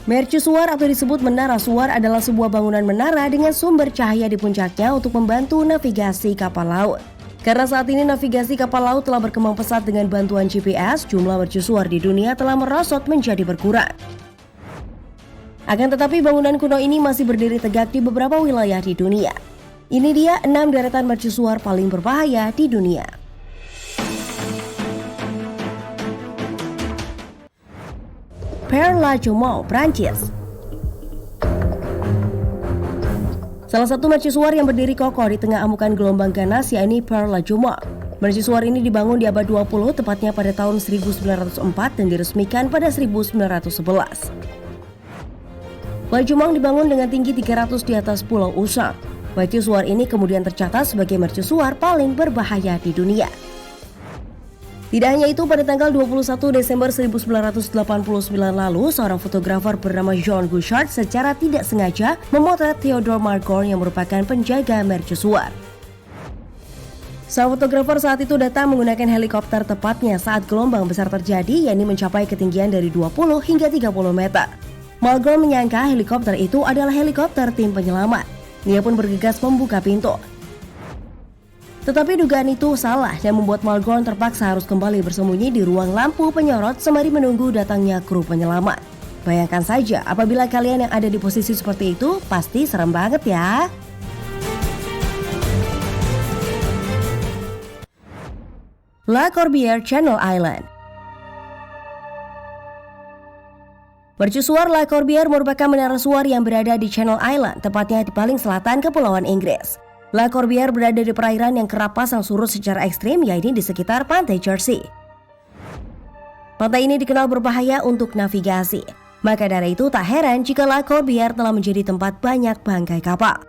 Mercusuar atau disebut menara suar adalah sebuah bangunan menara dengan sumber cahaya di puncaknya untuk membantu navigasi kapal laut. Karena saat ini navigasi kapal laut telah berkembang pesat dengan bantuan GPS, jumlah mercusuar di dunia telah merosot menjadi berkurang. Akan tetapi bangunan kuno ini masih berdiri tegak di beberapa wilayah di dunia. Ini dia 6 deretan mercusuar paling berbahaya di dunia. Père La Chaumont, Prancis. Salah satu mercusuar yang berdiri kokoh di tengah amukan gelombang ganas yakni Père La Chaumont. Mercusuar ini dibangun di abad 20, tepatnya pada tahun 1904 dan diresmikan pada 1911. La Chaumont dibangun dengan tinggi 300 di atas Pulau Usang. Mercusuar ini kemudian tercatat sebagai mercusuar paling berbahaya di dunia. Tidak hanya itu, pada tanggal 21 Desember 1989 lalu, seorang fotografer bernama Jean Gouchard secara tidak sengaja memotret Theodore Margorn yang merupakan penjaga mercusuar. Sang fotografer saat itu datang menggunakan helikopter tepatnya saat gelombang besar terjadi, yakni mencapai ketinggian dari 20 hingga 30 meter. Margorn menyangka helikopter itu adalah helikopter tim penyelamat. Dia pun bergegas membuka pintu. Tetapi dugaan itu salah dan membuat Margorn terpaksa harus kembali bersembunyi di ruang lampu penyorot sembari menunggu datangnya kru penyelamat. Bayangkan saja apabila kalian yang ada di posisi seperti itu, pasti serem banget ya. La Corbière Channel Island. Mercusuar La Corbière merupakan menara suar yang berada di Channel Island, tepatnya di paling selatan Kepulauan Inggris. La Corbière berada di perairan yang kerap pasang surut secara ekstrim, yaitu di sekitar pantai Jersey. Pantai ini dikenal berbahaya untuk navigasi. Maka dari itu tak heran jika La Corbière telah menjadi tempat banyak bangkai kapal.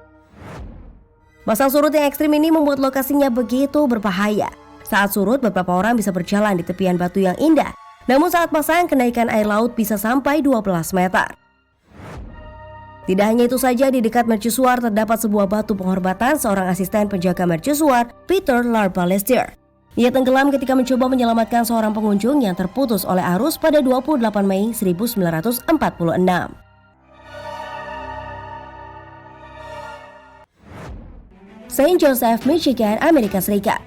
Pasang surut yang ekstrim ini membuat lokasinya begitu berbahaya. Saat surut, beberapa orang bisa berjalan di tepian batu yang indah. Namun saat pasang, kenaikan air laut bisa sampai 12 meter. Tidak hanya itu saja, di dekat mercusuar terdapat sebuah batu penghormatan seorang asisten penjaga mercusuar, Peter Larbalestier. Ia tenggelam ketika mencoba menyelamatkan seorang pengunjung yang terputus oleh arus pada 28 Mei 1946. Saint Joseph, Michigan, Amerika Serikat.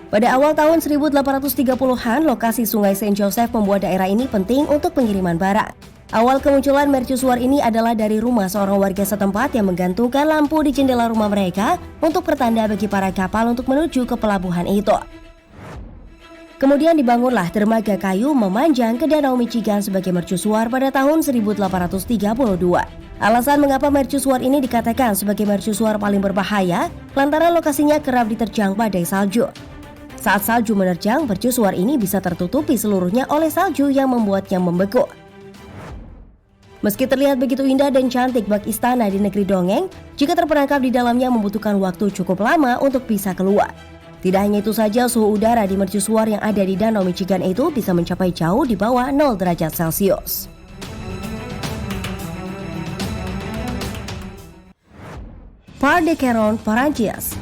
Pada awal tahun 1830-an, lokasi Sungai Saint Joseph membuat daerah ini penting untuk pengiriman barang. Awal kemunculan mercusuar ini adalah dari rumah seorang warga setempat yang menggantungkan lampu di jendela rumah mereka untuk pertanda bagi para kapal untuk menuju ke pelabuhan itu. Kemudian dibangunlah dermaga kayu memanjang ke Danau Michigan sebagai mercusuar pada tahun 1832. Alasan mengapa mercusuar ini dikatakan sebagai mercusuar paling berbahaya lantaran lokasinya kerap diterjang badai salju. Saat salju menerjang, mercusuar ini bisa tertutupi seluruhnya oleh salju yang membuatnya membeku. Meski terlihat begitu indah dan cantik bak istana di negeri dongeng, jika terperangkap di dalamnya membutuhkan waktu cukup lama untuk bisa keluar. Tidak hanya itu saja, suhu udara di mercusuar yang ada di Danau Michigan itu bisa mencapai jauh di bawah 0 derajat Celcius. Par de Caron, Prancis.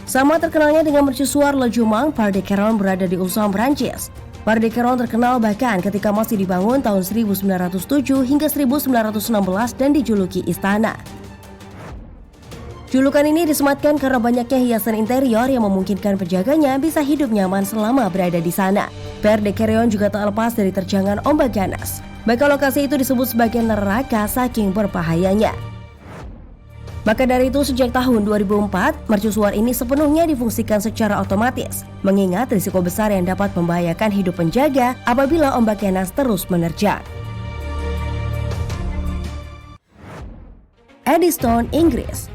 Sama terkenalnya dengan mercusuar Le Chaumont, Par de Caron berada di Usang, Prancis. Par de Caron terkenal bahkan ketika masih dibangun tahun 1907 hingga 1916 dan dijuluki istana. Julukan ini disematkan karena banyaknya hiasan interior yang memungkinkan penjaganya bisa hidup nyaman selama berada di sana. Par de Caron juga tak lepas dari terjangan ombak ganas. Maka lokasi itu disebut sebagai neraka saking berbahayanya. Maka dari itu sejak tahun 2004, mercusuar ini sepenuhnya difungsikan secara otomatis, mengingat risiko besar yang dapat membahayakan hidup penjaga apabila ombak ganas terus menerjang. Eddystone, Inggris.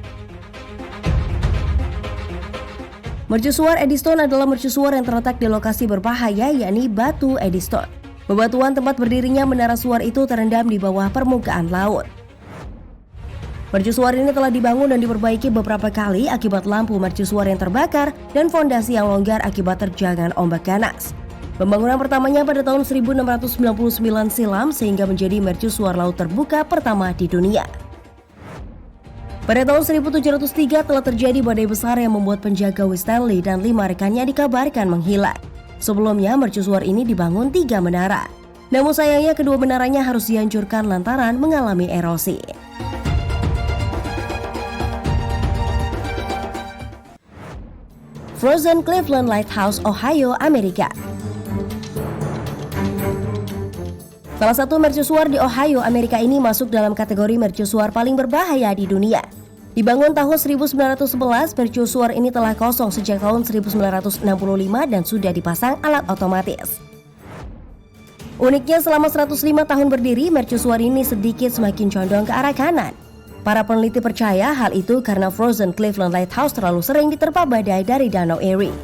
Mercusuar Eddystone adalah mercusuar yang terletak di lokasi berbahaya, yakni Batu Eddystone. Bebatuan tempat berdirinya menara suar itu terendam di bawah permukaan laut. Mercusuar ini telah dibangun dan diperbaiki beberapa kali akibat lampu mercusuar yang terbakar dan fondasi yang longgar akibat terjangan ombak ganas. Pembangunan pertamanya pada tahun 1699 silam sehingga menjadi mercusuar laut terbuka pertama di dunia. Pada tahun 1703 telah terjadi badai besar yang membuat penjaga Winstanley dan 5 rekannya dikabarkan menghilang. Sebelumnya mercusuar ini dibangun 3 menara. Namun sayangnya kedua menaranya harus dihancurkan lantaran mengalami erosi. Frozen Cleveland Lighthouse, Ohio, Amerika. Salah satu mercusuar di Ohio, Amerika ini masuk dalam kategori mercusuar paling berbahaya di dunia. Dibangun tahun 1911, mercusuar ini telah kosong sejak tahun 1965 dan sudah dipasang alat otomatis. Uniknya selama 105 tahun berdiri, mercusuar ini sedikit semakin condong ke arah kanan. Para peneliti percaya hal itu karena Frozen Cleveland Lighthouse terlalu sering diterpa badai dari Danau Erie.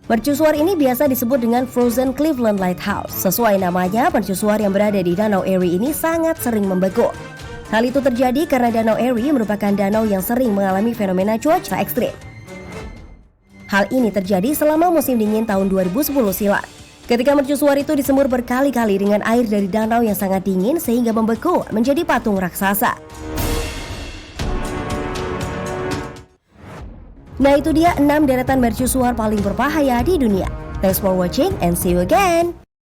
Mercusuar ini biasa disebut dengan Frozen Cleveland Lighthouse. Sesuai namanya, mercusuar yang berada di Danau Erie ini sangat sering membeku. Hal itu terjadi karena Danau Erie merupakan danau yang sering mengalami fenomena cuaca ekstrim. Hal ini terjadi selama musim dingin tahun 2010 silam. Ketika mercusuar itu disembur berkali-kali dengan air dari danau yang sangat dingin sehingga membeku menjadi patung raksasa. Nah itu dia 6 deretan mercusuar paling berbahaya di dunia. Thanks for watching and see you again.